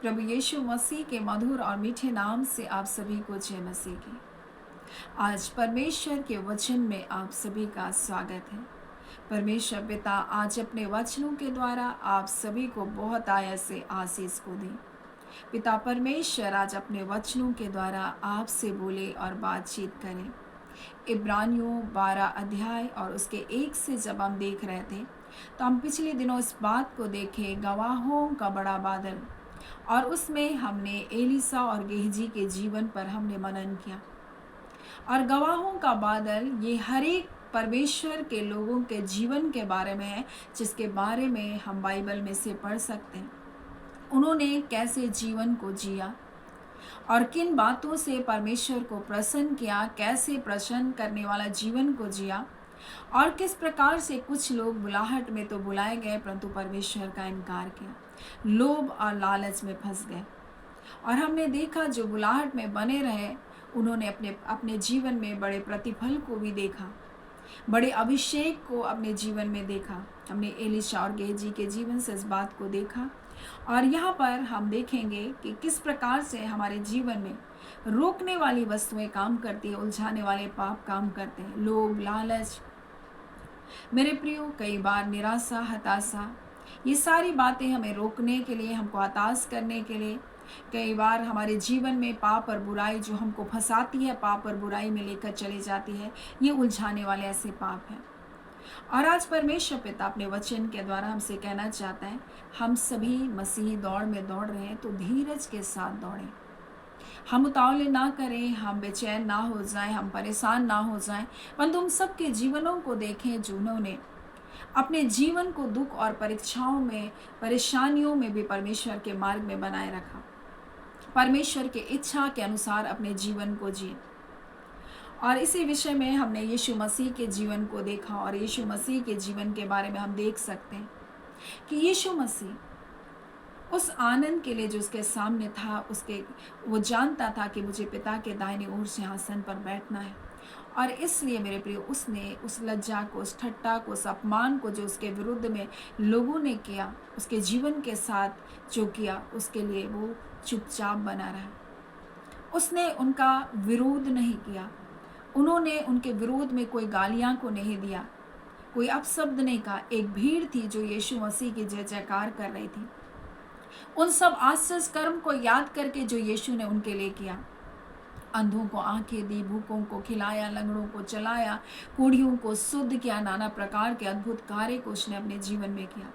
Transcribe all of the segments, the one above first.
प्रभु यीशु मसीह के मधुर और मीठे नाम से आप सभी को जय मसीह की। आज परमेश्वर के वचन में आप सभी का स्वागत है। परमेश्वर पिता आज अपने वचनों के द्वारा आप सभी को बहुत आयत से आशीष को दे। पिता परमेश्वर आज अपने वचनों के द्वारा आपसे बोले और बातचीत करें। इब्रानियों 12 अध्याय और उसके 1 से जब हम देख रहे थे तो हम पिछले दिनों इस बात को देखे, गवाहों का बड़ा बादल, और उसमें हमने एलिसा और गेहजी के जीवन पर हमने मनन किया। और गवाहों का बादल ये हर एक परमेश्वर के लोगों के जीवन के बारे में है, जिसके बारे में हम बाइबल में से पढ़ सकते हैं। उन्होंने कैसे जीवन को जिया और किन बातों से परमेश्वर को प्रसन्न किया, कैसे प्रसन्न करने वाला जीवन को जिया, और किस प्रकार से कुछ लोग बुलाहट में तो बुलाए गए परंतु परमेश्वर का इनकार किया, लोभ और लालच में फंस गए। और हमने देखा जो बुलाहट में बने रहे उन्होंने अपने जीवन में बड़े प्रतिफल को भी देखा, बड़े अभिषेक को अपने जीवन में देखा। हमने एलिशा और गेहजी के जीवन से इस बात को देखा। और यहाँ पर हम देखेंगे कि किस प्रकार से हमारे जीवन में रोकने वाली वस्तुएं काम करती है, उलझाने वाले पाप काम करते हैं, लोभ, लालच। मेरे प्रियो, कई बार निराशा, हताशा, ये सारी बातें हमें रोकने के लिए, हमको हताश करने के लिए, कई बार हमारे जीवन में पाप और बुराई जो हमको फंसाती है, पाप और बुराई में लेकर चली जाती है, ये उलझाने वाले ऐसे पाप हैं। और आज परमेश्वर पिता अपने वचन के द्वारा हमसे कहना चाहता है, हम सभी मसीही दौड़ में दौड़ रहे हैं तो धीरज के साथ दौड़ें। हम उतावले ना करें, हम बेचैन ना हो जाएं, हम परेशान ना हो जाएं, परंतु हम सबके जीवनों को देखें जिन्होंने अपने जीवन को दुख और परीक्षाओं में, परेशानियों में भी परमेश्वर के मार्ग में बनाए रखा, परमेश्वर के इच्छा के अनुसार अपने जीवन को जिए। और इसी विषय में हमने यीशु मसीह के जीवन को देखा और यीशु मसीह के जीवन के बारे में हम देख सकते हैं कि यीशु मसीह उस आनंद के लिए जो उसके सामने था, वो जानता था कि मुझे पिता के दाहिने ओर सिंहासन पर बैठना है। और इसलिए मेरे प्रिय, उसने उस लज्जा को, उस ठट्टा को, उस अपमान को जो उसके विरुद्ध में लोगों ने किया, उसके जीवन के साथ जो किया, उसके लिए वो चुपचाप बना रहा। उसने उनका विरोध नहीं किया, उन्होंने उनके विरोध में कोई गालियां को नहीं दिया, कोई अपशब्द नहीं कहा। एक भीड़ थी जो यीशु मसीह की जय जयकार कर रही थी। उन सब आश्चर्य कर्म को याद करके जो यीशु ने उनके लिए किया, अंधों को आंखें दी, भूखों को खिलाया, लंगड़ों को चलाया, कोढ़ियों को शुद्ध किया, नाना प्रकार के अद्भुत कार्य को उसने अपने जीवन में किया।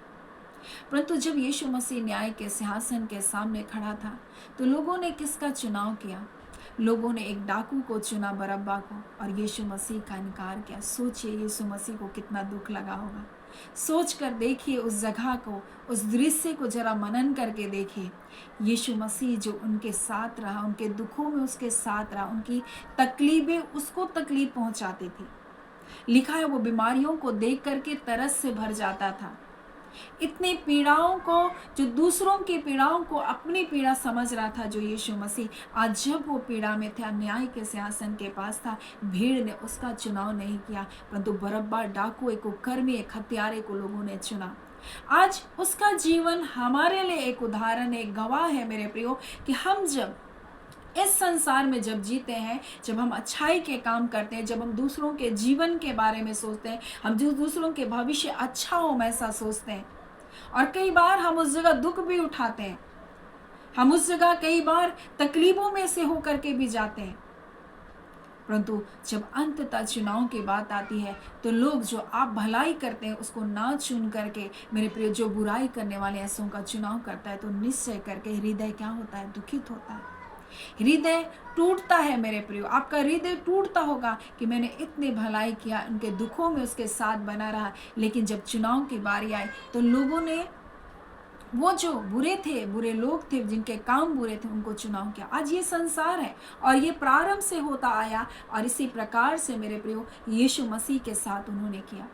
परंतु जब यीशु मसीह न्याय के सिंहासन के सामने खड़ा था तो लोगों ने किसका चुनाव किया? लोगों ने एक डाकू को चुना, बरअब्बा को, और यीशु मसीह का इनकार किया। सोचिए यीशु मसीह को कितना दुख लगा होगा। सोच कर देखिए उस जगह को, उस दृश्य को जरा मनन करके देखिए। यीशु मसीह जो उनके साथ रहा, उनके दुखों में उसके साथ रहा, उनकी तकलीफें उसको तकलीफ पहुंचाती थी। लिखा है वो बीमारियों को देख करके तरस से भर जाता था। इतनी पीड़ाओं को, जो दूसरों की पीड़ाओं को अपनी पीड़ा समझ रहा था जो यीशु मसीह, आज जब वो पीड़ा में था, न्याय के सिंहासन के पास था, भीड़ ने उसका चुनाव नहीं किया, परंतु बरअब्बा, डाकू, एक कुकर्मी, एक हत्यारे को लोगों ने चुना। आज उसका जीवन हमारे लिए एक उदाहरण, एक गवाह है मेरे प्रियो, कि हम जब इस संसार में जब जीते हैं, जब हम अच्छाई के काम करते हैं, जब हम दूसरों के जीवन के बारे में सोचते हैं, हम जो दूसरों के भविष्य अच्छा हो ऐसा सोचते हैं, और कई बार हम उस जगह दुख भी उठाते हैं, हम उस जगह कई बार तकलीफों में से होकर के भी जाते हैं, परंतु जब अंततः चुनाव की बात आती है तो लोग जो आप भलाई करते हैं उसको ना चुन करके, मेरे प्रिय, जो बुराई करने वाले ऐसों का चुनाव करता है, तो निश्चय करके हृदय क्या होता है? दुखित होता है, हृदय टूटता है। मेरे प्रियो, आपका हृदय टूटता होगा कि मैंने इतनी भलाई किया, उनके दुखों में उसके साथ बना रहा, लेकिन जब चुनाव की बारी आई तो लोगों ने वो जो बुरे थे, बुरे लोग थे, जिनके काम बुरे थे, उनको चुनाव किया। आज ये संसार है और ये प्रारंभ से होता आया, और इसी प्रकार से मेरे प्रियो यीशु मसीह के साथ उन्होंने किया।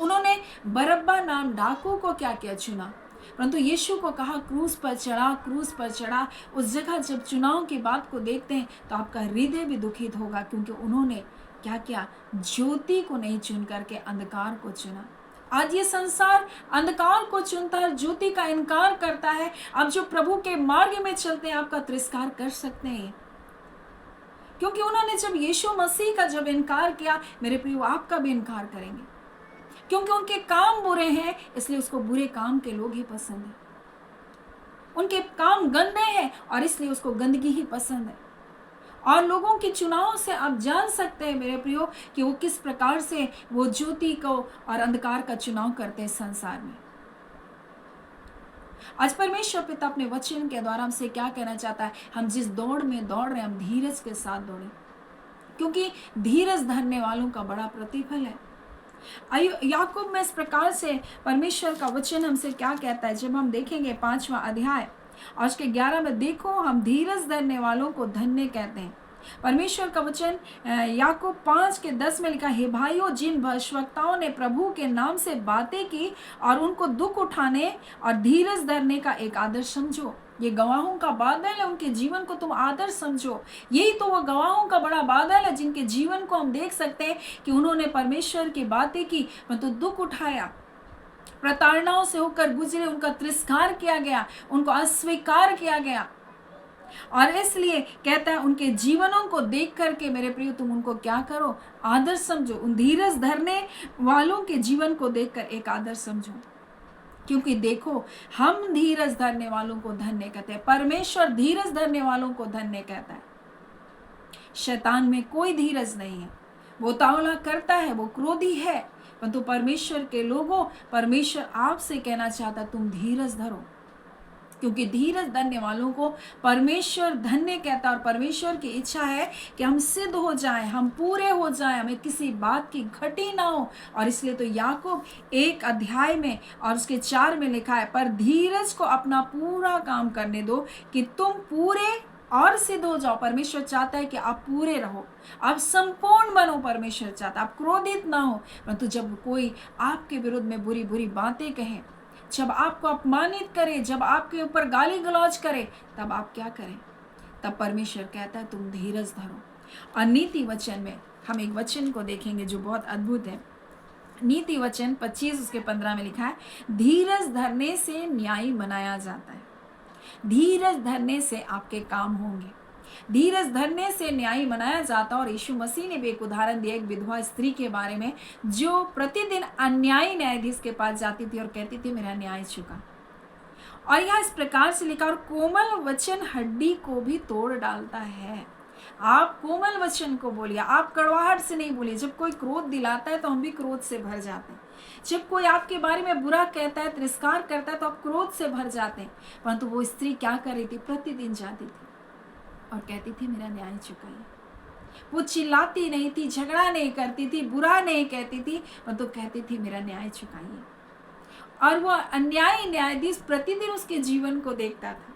उन्होंने बरअब्बा नाम डाकू को क्या किया? चुना। परंतु यीशु को कहा क्रूस पर चढ़ा, क्रूस पर चढ़ा। उस जगह जब चुनाव की बात को देखते हैं तो आपका हृदय भी दुखित होगा, क्योंकि उन्होंने क्या किया? ज्योति को नहीं चुन करके अंधकार को चुना। आज ये संसार अंधकार को चुनता है, ज्योति का इनकार करता है। अब जो प्रभु के मार्ग में चलते हैं आपका तिरस्कार कर सकते हैं, क्योंकि उन्होंने जब यीशु मसीह का जब इनकार किया, मेरे प्रियो आपका भी इनकार करेंगे, क्योंकि उनके काम बुरे हैं, इसलिए उसको बुरे काम के लोग ही पसंद है। उनके काम गंदे हैं और इसलिए उसको गंदगी ही पसंद है। और लोगों के चुनाव से आप जान सकते हैं मेरे प्रियो कि वो किस प्रकार से वो ज्योति को और अंधकार का चुनाव करते हैं संसार में। आज परमेश्वर पिता अपने वचन के द्वारा हमसे क्या कहना चाहता है? हम जिस दौड़ में दौड़ रहे हैं, हम धीरज के साथ दौड़ें, क्योंकि धीरज धरने वालों का बड़ा प्रतिफल है। याकूब में इस प्रकार से परमेश्वर का वचन हमसे क्या कहता है, जब हम देखेंगे 5वां अध्याय और उसके 11 में, देखो हम धीरज धरने वालों को धन्य कहते हैं। परमेश्वर का वचन याकूब 5:10 में लिखा, हे भाइयों, जिन भविष्यवक्ताओं ने प्रभु के नाम से बातें की और उनको दुख उठाने और धीरज धरने का एक आदर्श समझो। ये गवाहों का बादल है, उनके जीवन को तुम आदर्श समझो। यही तो वो गवाहों का बड़ा बादल है जिनके जीवन को हम देख सकते हैं कि उन्होंने परमेश्वर की बातें की परंतु दुख उठाया, प्रताड़नाओं से होकर गुजरे, उनका तिरस्कार किया गया, उनको अस्वीकार किया गया। और इसलिए कहता है उनके जीवनों को देख करके मेरे प्रिय तुम उनको क्या करो? आदर्श समझो। उन धीरज धरने वालों के जीवन को देखकर एक आदर्श समझो, क्योंकि देखो हम धीरज धरने वालों को धन्य कहते हैं। परमेश्वर धीरज धरने वालों को धन्य कहता है। शैतान में कोई धीरज नहीं है, वो तावला करता है, वो क्रोधी है, परंतु परमेश्वर के लोगों, परमेश्वर आपसे कहना चाहता तुम धीरज धरो, क्योंकि धीरज धरने वालों को परमेश्वर धन्य कहता है। और परमेश्वर की इच्छा है कि हम सिद्ध हो जाएं, हम पूरे हो जाएं, हमें किसी बात की घटी ना हो। और इसलिए तो याकूब 1 अध्याय में और उसके 4 में लिखा है, पर धीरज को अपना पूरा काम करने दो कि तुम पूरे और सिद्ध हो जाओ। परमेश्वर चाहता है कि आप पूरे रहो, आप संपूर्ण बनो। परमेश्वर चाहता है आप क्रोधित ना हो, परंतु जब कोई आपके विरुद्ध में बुरी बुरी बातें कहे, जब आपको अपमानित करे, जब आपके ऊपर गाली गलौज करे, तब आप क्या करें? तब परमेश्वर कहता है तुम धीरज धरो। और नीति वचन में हम एक वचन को देखेंगे जो बहुत अद्भुत है। नीति वचन 25 उसके 15 में लिखा है, धीरज धरने से न्याय मनाया जाता है। धीरज धरने से आपके काम होंगे, धीरज धरने से न्याय मनाया जाता। और यीशु मसीह ने भी एक उदाहरण दिया एक विधवा स्त्री के बारे में, जो प्रतिदिन अन्यायी न्यायाधीश के पास जाती थी और कहती थी मेरा न्याय चुका। और यहाँ इस प्रकार से लिखा, और कोमल वचन हड्डी को भी तोड़ डालता है। आप कोमल वचन को बोलिए, आप कड़वाहट से नहीं बोलिए। जब कोई क्रोध दिलाता है तो हम भी क्रोध से भर जाते हैं। जब कोई आपके बारे में बुरा कहता है, तिरस्कार करता है, तो आप क्रोध से भर जाते हैं। परंतु वो स्त्री क्या कर रही थी? प्रतिदिन जाती थी और कहती थी मेरा न्याय चुकाइए। वो चिल्लाती नहीं थी, झगड़ा नहीं करती थी, बुरा नहीं कहती थी, परंतु कहती थी मेरा न्याय चुकाइए। और वो अन्यायी न्यायाधीश प्रतिदिन उसके जीवन को देखता था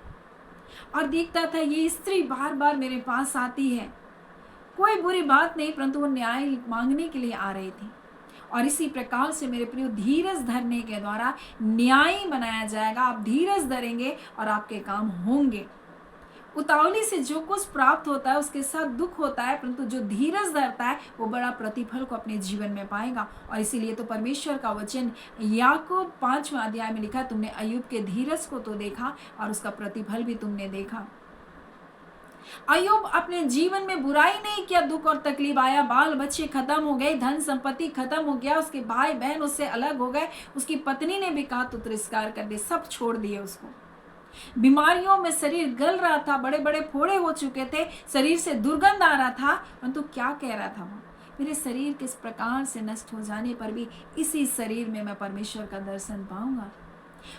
और देखता था ये स्त्री बार बार मेरे पास आती है, कोई बुरी बात नहीं, परंतु वो न्याय मांगने के लिए आ रही थी। और इसी प्रकार से मेरे प्रिय धीरज धरने के द्वारा न्याय मनाया जाएगा। आप धीरज धरेंगे और आपके काम होंगे। उतावली से जो कुछ प्राप्त होता है उसके साथ दुख होता है, परंतु जो धीरज धरता है वो बड़ा प्रतिफल को अपने जीवन में पाएगा। और इसीलिए तो परमेश्वर का वचन याकूब 5वां अध्याय में लिखा, तुमने अय्यूब के धीरज को तो देखा और उसका प्रतिफल भी तुमने देखा। अय्यूब अपने जीवन में बुराई नहीं किया, दुख और तकलीफ आया, बाल बच्चे खत्म हो गए, धन संपत्ति खत्म हो गया, उसके भाई बहन उससे अलग हो गए, उसकी पत्नी ने भी कहा तो तिरस्कार कर दे, सब छोड़ दिए उसको। बीमारियों में शरीर गल रहा था, बड़े बड़े फोड़े हो चुके थे, शरीर से दुर्गंध आ रहा था, परंतु क्या कह रहा था वो? मेरे शरीर किस प्रकार से नष्ट हो जाने पर भी इसी शरीर में मैं परमेश्वर का दर्शन पाऊंगा।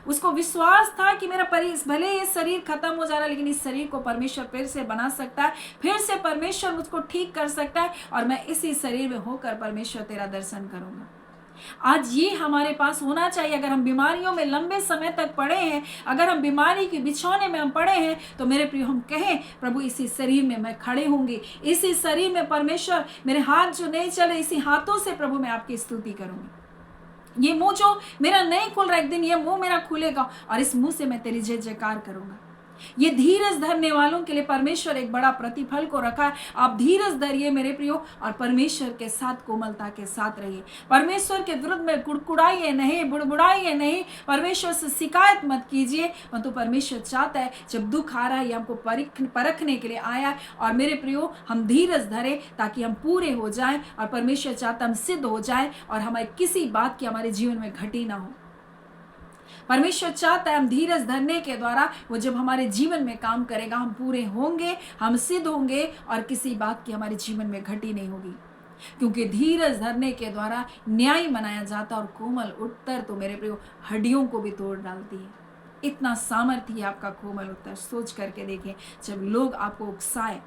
उसको विश्वास था कि मेरा भले ये शरीर खत्म हो जा रहा है, लेकिन इस शरीर को परमेश्वर फिर से बना सकता है, फिर से परमेश्वर मुझको ठीक कर सकता है, और मैं इसी शरीर में होकर परमेश्वर तेरा दर्शन करूंगा। आज ये हमारे पास होना चाहिए। अगर हम बीमारियों में लंबे समय तक पड़े हैं, अगर हम बीमारी के बिछौने में हम पड़े हैं, तो मेरे प्रिय हम कहें प्रभु इसी शरीर में मैं खड़े होंगे, इसी शरीर में परमेश्वर मेरे हाथ जो नहीं चले, इसी हाथों से प्रभु मैं आपकी स्तुति करूंगी। ये मुंह जो मेरा नहीं खुल रहा, एक दिन ये मुंह मेरा खुलेगा और इस मुंह से मैं तेरी जय जयकार करूंगा। ये धीरज धरने वालों के लिए परमेश्वर एक बड़ा प्रतिफल को रखा है। आप धीरज धरिए मेरे प्रियो, और परमेश्वर के साथ कोमलता के साथ रहिए। परमेश्वर के विरुद्ध में कुड़कुड़ाइए नहीं, बुड़बुड़ाइए नहीं, परमेश्वर से शिकायत मत कीजिए। परंतु परमेश्वर चाहता है जब दुख आ रहा है, ये हमको परखने के लिए आया है, और मेरे प्रियो हम धीरज धरे ताकि हम पूरे हो जाएं, और परमेश्वर चाहता हम सिद्ध हो जाएं और हमारे किसी बात की हमारे जीवन में घटी ना हो। परमेश्वर चाहता है हम धीरज धरने के द्वारा वो जब हमारे जीवन में काम करेगा, हम पूरे होंगे, हम सिद्ध होंगे, और किसी बात की हमारे जीवन में घटी नहीं होगी। क्योंकि धीरज धरने के द्वारा न्याय मनाया जाता, और कोमल उत्तर तो मेरे प्रियो हड्डियों को भी तोड़ डालती है। इतना सामर्थ्य है आपका कोमल उत्तर। सोच करके देखें, जब लोग आपको उकसाए,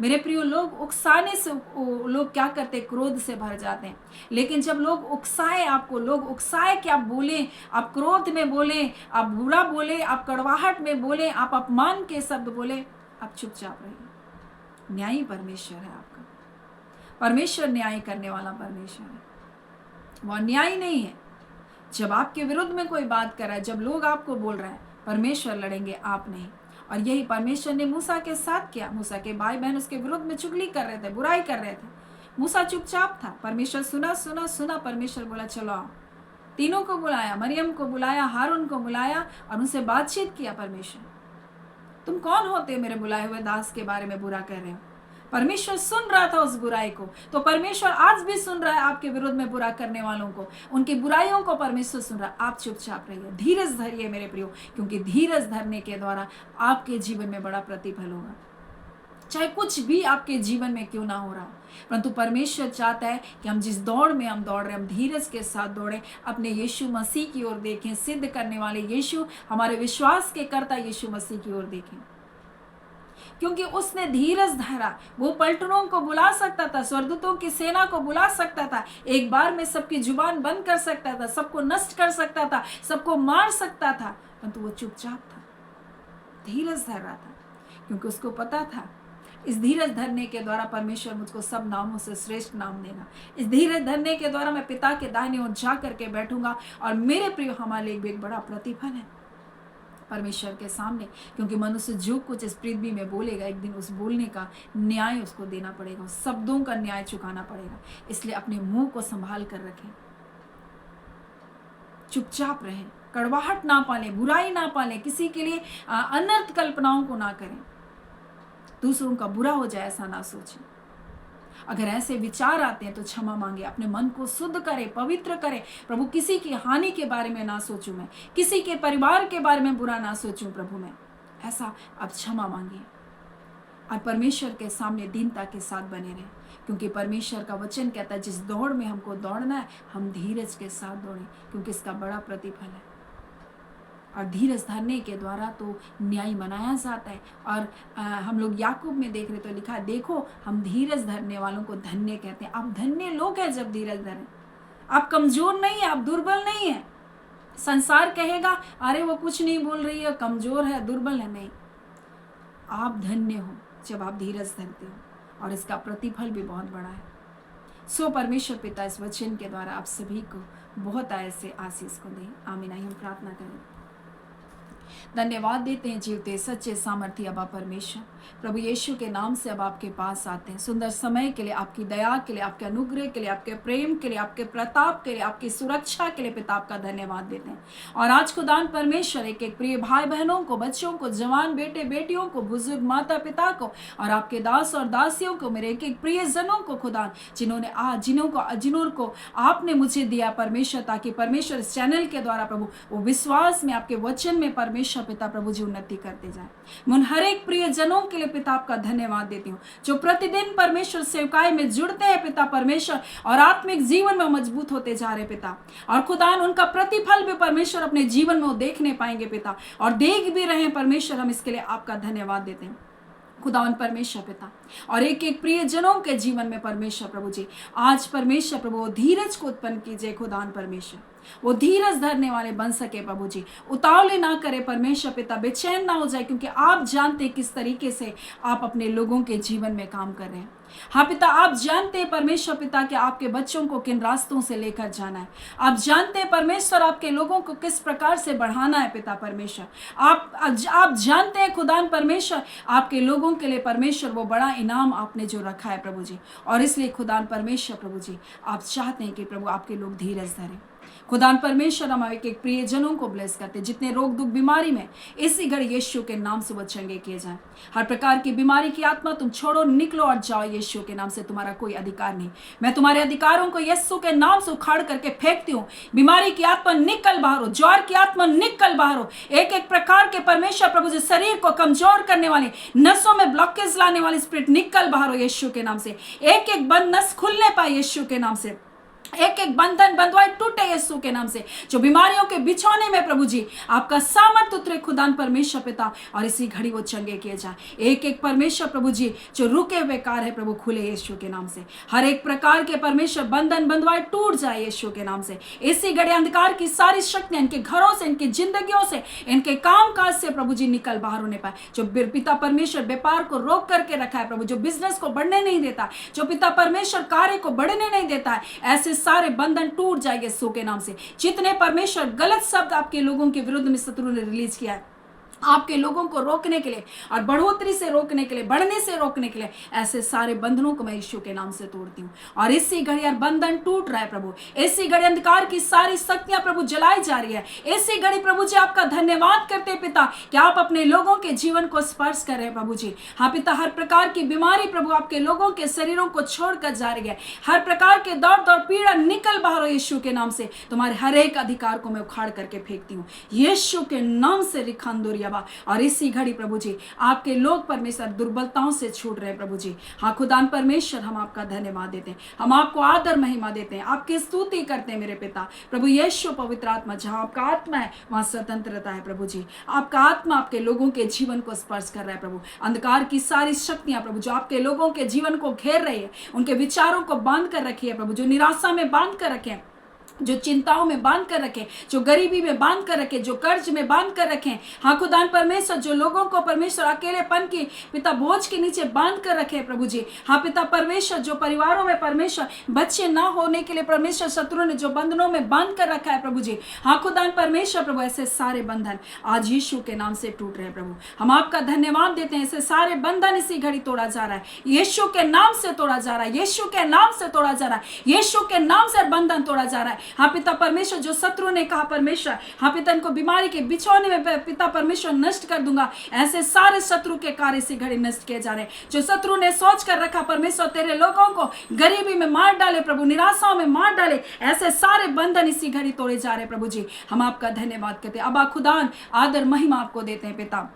मेरे प्रियो, लोग उकसाने से लोग क्या करते, क्रोध से भर जाते हैं। लेकिन जब लोग उकसाए आपको, लोग उकसाए कि आप बोलें, आप क्रोध में बोलें, आप बुरा बोले, आप कड़वाहट में बोले, आप अपमान के शब्द बोले, आप चुपचाप रहिए। न्यायी परमेश्वर है आपका। परमेश्वर न्याय करने वाला परमेश्वर है, वह न्याय नहीं है। जब आपके विरुद्ध में कोई बात कर रहा है, जब लोग आपको बोल रहे हैं, परमेश्वर लड़ेंगे, आप नहीं। और यही परमेश्वर ने मूसा के साथ किया। मूसा के भाई बहन उसके विरुद्ध में चुगली कर रहे थे, बुराई कर रहे थे। मूसा चुपचाप था। परमेश्वर सुना सुना सुना, परमेश्वर बोला चलो आओ। तीनों को बुलाया, मरियम को बुलाया, हारून को बुलाया, और उनसे बातचीत किया। परमेश्वर, तुम कौन होते हो मेरे बुलाए हुए दास के बारे में बुरा कर रहे हो? परमेश्वर सुन रहा था उस बुराई को। तो परमेश्वर आज भी सुन रहा है आपके विरुद्ध में बुरा करने वालों को, उनकी बुराइयों को परमेश्वर सुन रहा है। आप चुपचाप रहिए, धीरज धरिए मेरे प्रियो, क्योंकि धीरज धरने के द्वारा आपके जीवन में बड़ा प्रतिफल होगा। चाहे कुछ भी आपके जीवन में क्यों ना हो रहा, परंतु परमेश्वर चाहता है कि हम जिस दौड़ में हम दौड़ रहे हैं, हम धीरज के साथ दौड़े, अपने यीशु मसीह की ओर देखें। सिद्ध करने वाले यीशु, हमारे विश्वास के कर्ता यीशु मसीह की ओर देखें, क्योंकि उसने धीरज धरा। वो पलटनों को बुला सकता था, स्वर्गदूतों की सेना को बुला सकता था, एक बार में सबकी जुबान बंद कर सकता था, सबको नष्ट कर सकता था, सबको मार सकता था, परंतु वो चुपचाप था, धीरज धर रहा था, क्योंकि उसको पता था इस धीरज धरने के द्वारा परमेश्वर मुझको सब नामों से श्रेष्ठ नाम देगा। इस धीरज धरने के द्वारा मैं पिता के दाहिने ओर जा करके बैठूंगा, और मेरे प्रिय हमारे लिए एक बड़ा प्रतिफल है परमेश्वर के सामने। क्योंकि मनुष्य जो कुछ इस पृथ्वी में बोलेगा, एक दिन उस बोलने का न्याय उसको देना पड़ेगा, उस शब्दों का न्याय चुकाना पड़ेगा। इसलिए अपने मुंह को संभाल कर रखें, चुपचाप रहें, कड़वाहट ना पालें, बुराई ना पालें, किसी के लिए अनर्थ कल्पनाओं को ना करें, दूसरों का बुरा हो जाए ऐसा ना सोचें। अगर ऐसे विचार आते हैं तो क्षमा मांगे, अपने मन को शुद्ध करें, पवित्र करें। प्रभु, किसी की हानि के बारे में ना सोचूं, मैं किसी के परिवार के बारे में बुरा ना सोचूं प्रभु, मैं ऐसा अब क्षमा मांगिए, और परमेश्वर के सामने दीनता के साथ बने रहें। क्योंकि परमेश्वर का वचन कहता है जिस दौड़ में हमको दौड़ना है, हम धीरज के साथ दौड़ें, क्योंकि इसका बड़ा प्रतिफल है। और धीरज धरने के द्वारा तो न्याय मनाया जाता है। और हम लोग याकूब में देख रहे तो लिखा है, देखो हम धीरज धरने वालों को धन्य कहते हैं। आप धन्य लोग हैं जब धीरज धरें। आप कमजोर नहीं है, आप दुर्बल नहीं है। संसार कहेगा अरे वो कुछ नहीं बोल रही है, कमजोर है, दुर्बल है। नहीं, आप धन्य हो जब आप धीरज धरते हो, और इसका प्रतिफल भी बहुत बड़ा है। सो परमेश्वर पिता इस वचन के द्वारा आप सभी को बहुत ऐसे आशीष को दे। आमीन। आइए हम प्रार्थना करें। धन्यवाद देते हैं जीवते सच्चे सामर्थ्य अबा परमेश्वर, प्रभु यीशु के नाम से अब आपके पास आते हैं। सुंदर समय के लिए, आपकी दया के लिए, आपके अनुग्रह के लिए, आपके प्रेम के लिए, आपके प्रताप के लिए, आपकी सुरक्षा के लिए पिता आपका धन्यवाद देते हैं। और आज खुदान परमेश्वर एक एक प्रिय भाई बहनों को, बच्चों को, जवान बेटे बेटियों को, बुजुर्ग माता पिता को, और आपके दास और दासियों को, मेरे एक एक प्रिय जनों को खुदान, जिन्हों को आपने मुझे दिया परमेश्वर, ताकि परमेश्वर इस चैनल के द्वारा प्रभु वो विश्वास में, आपके वचन में परमेश्वर पिता प्रभु जी उन्नति करते जाए। मैं उन हर एक प्रिय जनों के लिए पिता आपका धन्यवाद देती हूँ जो प्रतिदिन परमेश्वर सेवकाई में जुड़ते हैं पिता परमेश्वर, और आत्मिक जीवन में मजबूत होते जा रहे पिता। और खुदान उनका प्रतिफल भी परमेश्वर अपने जीवन में वो देखने पाएंगे पिता, और देख भी रहे हैं परमेश्वर। हम इसके लिए आपका धन्यवाद देते हैं खुदावन परमेश्वर पिता। और एक एक प्रिय जनों के जीवन में परमेश्वर प्रभु जी आज परमेश्वर प्रभु धीरज को उत्पन्न कीजिए खुदावन परमेश्वर। वो धीरज धरने वाले बन सके प्रभु जी, उतावले ना करे परमेश्वर पिता, बेचैन ना हो जाए, क्योंकि आप जानते हैं किस तरीके से आप अपने लोगों के जीवन में काम कर रहे हैं। हाँ पिता, आप जानते हैं परमेश्वर पिता कि आपके बच्चों को किन रास्तों से लेकर जाना है। आप जानते हैं परमेश्वर आपके लोगों को किस प्रकार से बढ़ाना है पिता परमेश्वर। आप जानते हैं खुदान परमेश्वर आपके लोगों के लिए परमेश्वर वो बड़ा इनाम आपने जो रखा है प्रभु जी। और इसलिए खुदान परमेश्वर प्रभु जी, आप चाहते हैं कि प्रभु आपके लोग धीरज धरें। खुदान परमेश्वर हम एक एक प्रियजनों को ब्लेस करते, जितने रोग दुख बीमारी में इसी घड़ी यीशु के नाम से वो चंगे किए जाएं। हर प्रकार की बीमारी की आत्मा तुम छोड़ो, निकलो और जाओ यीशु के नाम से, तुम्हारा कोई अधिकार नहीं। मैं तुम्हारे अधिकारों को यीशु के नाम से उखाड़ करके फेंकती हूँ। बीमारी की आत्मा निकल बाहर हो, ज्वर की आत्मा निकल बाहर हो। एक एक प्रकार के परमेश्वर प्रभु जी शरीर को कमजोर करने वाली, नसों में ब्लॉकेज लाने वाली स्पिरिट निकल बाहर हो यीशु के नाम से। एक एक बंद नस खुलने पाए यीशु के नाम से। एक एक बंधन बंधवाई टूटे यीशु के नाम से। जो बीमारियों के बिछौने में प्रभु जी आपका सामर्थ उतरे खुदान परमेश्वर पिता, और इसी घड़ी वो चंगे किए जाए। एक एक परमेश्वर प्रभु जी जो रुके हुए कार है प्रभु खुले यीशु के नाम से। हर एक प्रकार के परमेश्वर बंधन बंधवाई टूट जाए यीशु के नाम से। इसी घड़ी अंधकार की सारी शक्तियां इनके घरों से, इनकी जिंदगियों से, इनके काम काज से प्रभु जी निकल बाहर होने पाए। जो पिता परमेश्वर व्यापार को रोक करके रखा है प्रभु, जो बिजनेस को बढ़ने नहीं देता, जो पिता परमेश्वर कार्य को बढ़ने नहीं देता है, ऐसे सारे बंधन टूट जाएंगे यीशु के नाम से। जितने परमेश्वर गलत शब्द आपके लोगों के विरुद्ध में शत्रु ने रिलीज किया है आपके लोगों को रोकने के लिए और बढ़ोतरी से रोकने के लिए, बढ़ने से रोकने के लिए, ऐसे सारे बंधनों को मैं यीशु के नाम से तोड़ती हूँ। और इसी घड़ी यार बंधन टूट रहा है प्रभु। इसी घड़ी अंधकार की सारी शक्तियां प्रभु जलाई जा रही है। इसी घड़ी प्रभु जी आपका धन्यवाद करते पिता कि आप अपने लोगों के जीवन को स्पर्श कर रहे हैं प्रभु जी। हाँ पिता, हर प्रकार की बीमारी प्रभु आपके लोगों के शरीरों को छोड़कर जा रही है। हर प्रकार के दर्द और पीड़ा निकल बाहर हो यीशु के नाम से। तुम्हारे हर एक अधिकार को मैं उखाड़ करके फेंकती हूँ यीशु के नाम से। रिखांदोरिया। और इसी घड़ी प्रभु जी आपके लोग परमेश्वर दुर्बलताओं से छूट रहे प्रभु जी। हाँ खुदान परमेश्वर, हम आपका धन्यवाद देते हैं, हम आपको आदर महिमा देते हैं, आपकी स्तुति करते हैं मेरे पिता प्रभु यीशु। पवित्र आत्मा, जहाँ आपका आत्मा है वहाँ स्वतंत्रता है प्रभु जी। आपका आत्मा आपके लोगों के जीवन को स्पर्श कर रहा है प्रभु। अंधकार की सारी शक्तियां प्रभु जो आपके लोगों के जीवन को घेर रही है, उनके विचारों को बांध कर रखी है प्रभु, जो निराशा में बांध कर रखे, जो चिंताओं में बांध कर रखे, जो गरीबी में बांध कर रखे, जो कर्ज में बांध कर रखे। हाँ खुदान परमेश्वर, जो लोगों को परमेश्वर अकेलेपन की पिता बोझ के नीचे बांध कर रखे प्रभु जी। हाँ पिता परमेश्वर, जो परिवारों में परमेश्वर बच्चे ना होने के लिए परमेश्वर शत्रु ने जो बंधनों में बांध कर रखा है प्रभु जी। हाँ खुदान परमेश्वर प्रभु, ऐसे सारे बंधन आज यीशु के नाम से टूट रहे प्रभु। हम आपका धन्यवाद देते हैं। ऐसे सारे बंधन इसी घड़ी तोड़ा जा रहा है, यीशु के नाम से तोड़ा जा रहा है, यीशु के नाम से तोड़ा जा रहा है, यीशु के नाम से बंधन तोड़ा जा रहा है। हाँ पिता परमेश्वर, जो शत्रु ने कहा परमेश्वर हाँ पिता इनको बीमारी के बिछौने में पिता परमेश्वर नष्ट कर दूंगा, ऐसे सारे शत्रु के कार्य से घड़ी नष्ट किए जा रहे हैं। जो शत्रु ने सोच कर रखा परमेश्वर तेरे लोगों को गरीबी में मार डाले प्रभु, निराशाओं में मार डाले, ऐसे सारे बंधन इसी घड़ी तोड़े जा रहे प्रभु जी। हम आपका धन्यवाद करते हैं। अबा खुदान आदर महिमा आपको देते हैं पिता।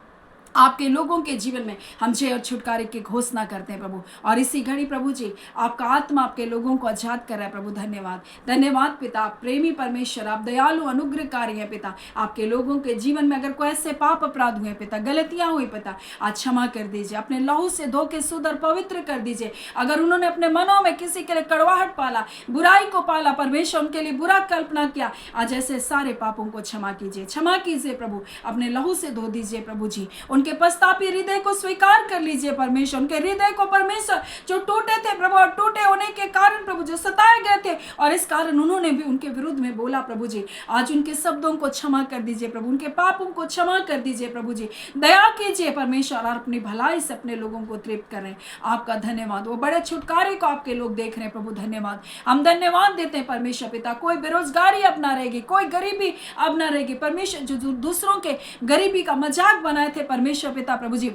आपके लोगों के जीवन में हम जय और छुटकारे की घोषणा करते हैं प्रभु। और इसी घड़ी प्रभु जी आपका आत्मा आपके लोगों को आजाद कर रहा है प्रभु। धन्यवाद, धन्यवाद पिता। आप प्रेमी परमेश्वर, आप दयालु अनुग्रहकारी हैं पिता। आपके लोगों के जीवन में अगर कोई ऐसे पाप अपराध हुए पिता, गलतियां हुई पिता, आज क्षमा कर दीजिए, अपने लहू से धो के शुद्ध और पवित्र कर दीजिए। अगर उन्होंने अपने मनों में किसी के लिए कड़वाहट पाला, बुराई को पाला परमेश्वर, उनके लिए बुरा कल्पना किया, आज ऐसे सारे पापों को क्षमा कीजिए, क्षमा कीजिए प्रभु। अपने लहू से धो दीजिए प्रभु जी। उनके पश्चातापी हृदय को स्वीकार कर लीजिए परमेश्वर। उनके हृदय को परमेश्वर जो टूटे थे प्रभु, और टूटे होने के कारण प्रभु जो सताए गए थे और इस कारण उन्होंने भी उनके विरुद्ध में बोला प्रभु जी, आज उनके शब्दों को क्षमा कर दीजिए प्रभु, उनके पापों को क्षमा कर दीजिए प्रभु जी। दया कीजिए परमेश्वर और अपनी भलाई से अपने लोगों को तृप्त करें। आपका धन्यवाद। वो बड़े छुटकारे को आपके लोग देख रहे हैं प्रभु। धन्यवाद, हम धन्यवाद देते हैं परमेश्वर पिता। कोई बेरोजगारी अब ना रहेगी, कोई गरीबी अब ना रहेगी परमेश्वर। जो दूसरों के गरीबी का मजाक बनाए थे परमेश्वर पिता प्रभु जी,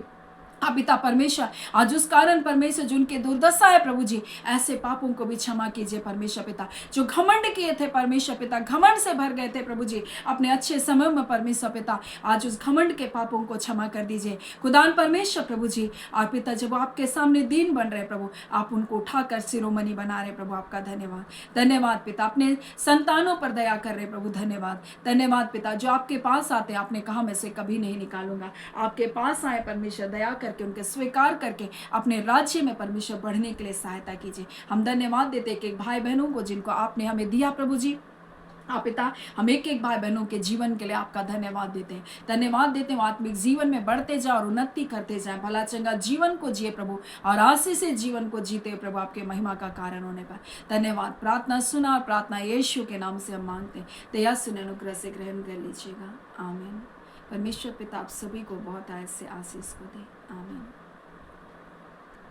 हाँ पिता परमेश्वर, आज उस कारण परमेश्वर जो उनके दुर्दशा है प्रभु जी, ऐसे पापों को भी क्षमा कीजिए परमेश्वर पिता। जो घमंड किए थे परमेश्वर पिता, घमंड से भर गए थे प्रभु जी अपने अच्छे समय में परमेश्वर पिता, आज उस घमंड के पापों को क्षमा कर दीजिए खुदान परमेश्वर प्रभु जी। और पिता जब आपके सामने दीन बन रहे प्रभु, आप उनको उठाकर शिरोमणि बना रहे प्रभु। आपका धन्यवाद, धन्यवाद पिता। अपने संतानों पर दया कर रहे प्रभु। धन्यवाद, धन्यवाद पिता। जो आपके पास आते आपने कहा मैं से कभी नहीं निकालूंगा, आपके पास आए परमेश्वर, दया करके उनके स्वीकार करके अपने राज्य में परमेश्वर बढ़ने के लिए सहायता कीजिए। हम धन्यवाद देते कि भाई बहनों को जिनको आपने हमें दिया प्रभु जी, आप पिता, हम एक एक भाई बहनों के जीवन के लिए आपका धन्यवाद देते हैं, धन्यवाद देते हैं। वो आत्मिक जीवन में बढ़ते जाए और उन्नति करते जाए, भला चंगा जीवन को जिए प्रभु, और आशीषित जीवन को जीते हुए प्रभु, आपके महिमा का कारण होने पर धन्यवाद। प्रार्थना सुना और प्रार्थना यीशु के नाम से हम मांगते हैं, दया सुन अनुग्रह से ग्रहण कर लीजिएगा। आमीन। परमेश्वर पिता आप सभी को बहुत आयत से आशीष को दे। आमीन।